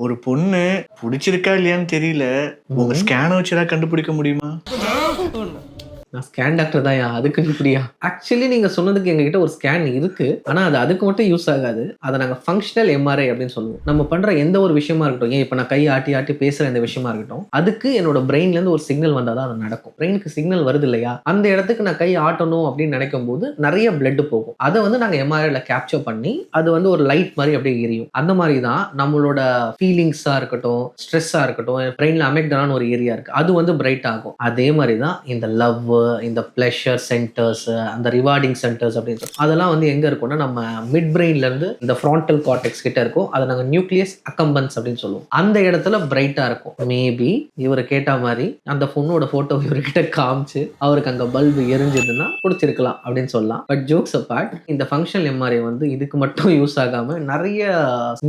ஒரு பொண்ணு பிடிச்சிருக்கா இல்லையான்னு தெரியல, உங்க ஸ்கேனை வச்சுதான் கண்டுபிடிக்க முடியுமா? நான் ஸ்கேன் டாக்டர் தான். அதுக்கு இப்படியா? ஆக்சுவலி நீங்க சொன்னதுக்கு எங்ககிட்ட ஒரு ஸ்கேன் இருக்கு. ஆனா அது அதுக்கு மட்டும் யூஸ் ஆகாது. அதை நாங்க ஃபங்க்ஷனல் எம்ஆர்ஐ அப்படின்னு சொல்லுவோம். நம்ம பண்ற எந்த ஒரு விஷயமா இருக்கட்டும், ஏன் இப்ப நான் கை ஆட்டி ஆட்டி பேசுற இந்த விஷயமா இருக்கட்டும், அதுக்கு என்னோட பிரெயின்ல இருந்து ஒரு சிக்னல் வந்தாதான் அது நடக்கும். பிரெயினுக்கு சிக்னல் வருது இல்லையா, அந்த இடத்துக்கு நான் கை ஆட்டணும் அப்படின்னு நினைக்கும் போது நிறைய பிளட் போகும். அதை வந்து நாங்க எம்ஆர்ஐல கேப்சர் பண்ணி அது வந்து ஒரு லைட் மாதிரி அப்படியே எரியும். அந்த மாதிரி தான் நம்மளோட ஃபீலிங்ஸா இருக்கட்டும், ஸ்ட்ரெஸ்ஸா இருக்கட்டும், பிரெயின்ல அமெக்டலான்னு ஒரு ஏரியா இருக்கு, அது வந்து பிரைட் ஆகும். அதே மாதிரி தான் இந்த லவ், இந்த பிளஷர் சென்டர்ஸ், அந்த ரிவார்டிங் சென்டர்ஸ் அப்படின்னு அதெல்லாம் வந்து எங்க இருக்கும்னா நம்ம மிட் பிரெயின்ல இருந்து இந்த ஃப்ரான்டல் கார்டெக்ஸ் கிட்ட இருக்கும். அதை நாங்க நியூக்ளியஸ் அக்கம்பன்ஸ் அப்படின்னு சொல்லுவோம். அந்த இடத்துல பிரைட்டா இருக்கும். மேபி இவர் கேட்ட மாதிரி அந்த பொண்ணோட போட்டோ இவர்கிட்ட காமிச்சு அவருக்கு அங்க பல்பு எரிஞ்சதுன்னா பிடிச்சிருக்கலாம் அப்படின்னு சொல்லலாம். பட் ஜோக்ஸ் அபார்ட், இந்த ஃபங்க்ஷனல் எம்ஆர்ஐ வந்து இதுக்கு மட்டும் யூஸ் ஆகாம நிறைய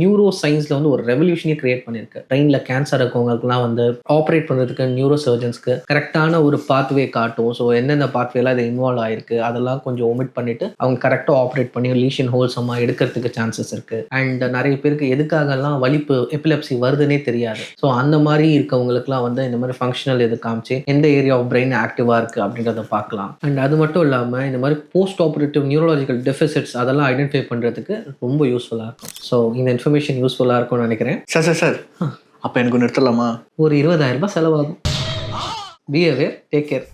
நியூரோ சயின்ஸ்ல வந்து ஒரு ரெவல்யூஷனே கிரியேட் பண்ணிருக்கு. பிரெயின்ல கேன்சர் இருக்கவங்களுக்குலாம் வந்து ஆப்ரேட் பண்றதுக்கு நியூரோ சர்ஜன்ஸ்க்கு கரெக்டான ஒரு பாத்வே காட்டும். ஸோ எந்தெந்த பாத்வேலாம் இது இன்வால்வ் ஆயிருக்கு அதெல்லாம் கொஞ்சம் ஒமிட் பண்ணிட்டு அவங்க கரெக்டாக ஆப்ரேட் பண்ணி லீஷன் ஹோல்சமாக எடுக்கிறதுக்கு சான்சஸ் இருக்கு. அண்ட் நிறைய பேருக்கு எதுக்காகலாம் வலிப்பு எபிலெப்சி வருதுன்னே தெரியாது. ஸோ அந்த மாதிரி இருக்கவங்களுக்குலாம் வந்து இந்த மாதிரி ஃபங்க்ஷனல் இது காமிச்சு எந்த ஏரியா ஆஃப் பிரெயின் ஆக்டிவாக இருக்கு அப்படின்றத பார்க்கலாம். அண்ட் அது மட்டும் இல்லாமல் இந்த மாதிரி போஸ்ட் ஆப்ரேட்டிவ் நியூரலாஜிக்கல் டெஃபிசிட்ஸ் அதெல்லாம் ஐடென்டிஃபை பண்ணுறதுக்கு ரொம்ப யூஸ்ஃபுல்லாக இருக்கும். ஸோ இந்த இன்ஃபர்மேஷன் யூஸ்ஃபுல்லாக இருக்கும்னு நினைக்கிறேன். சார் அப்போ எனக்கு நிறுத்தலாமா? ஒரு 20,000 ரூபாய் செலவாகும். Be aware, take care.